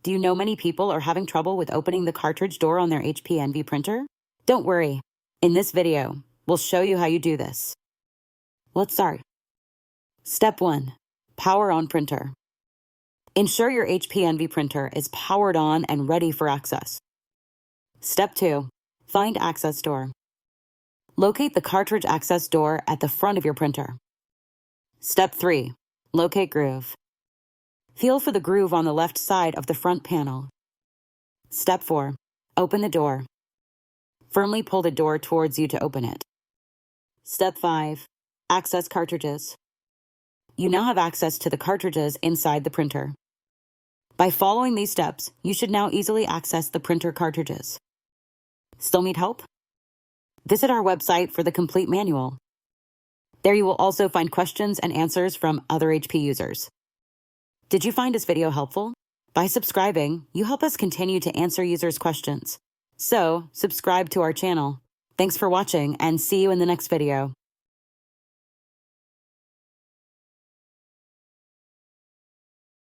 Do you know many people are having trouble with opening the cartridge door on their HP Envy printer? Don't worry. In this video, we'll show you how you do this. Let's start. Step 1. Power on printer. Ensure your HP Envy printer is powered on and ready for access. Step 2. Find access door. Locate the cartridge access door at the front of your printer. Step 3. Locate groove. Feel for the groove on the left side of the front panel. Step 4. Open the door. Firmly pull the door towards you to open it. Step 5. Access cartridges. You now have access to the cartridges inside the printer. By following these steps, you should now easily access the printer cartridges. Still need help? Visit our website for the complete manual. There you will also find questions and answers from other HP users. Did you find this video helpful? By subscribing, you help us continue to answer users' questions. So, subscribe to our channel. Thanks for watching and see you in the next video.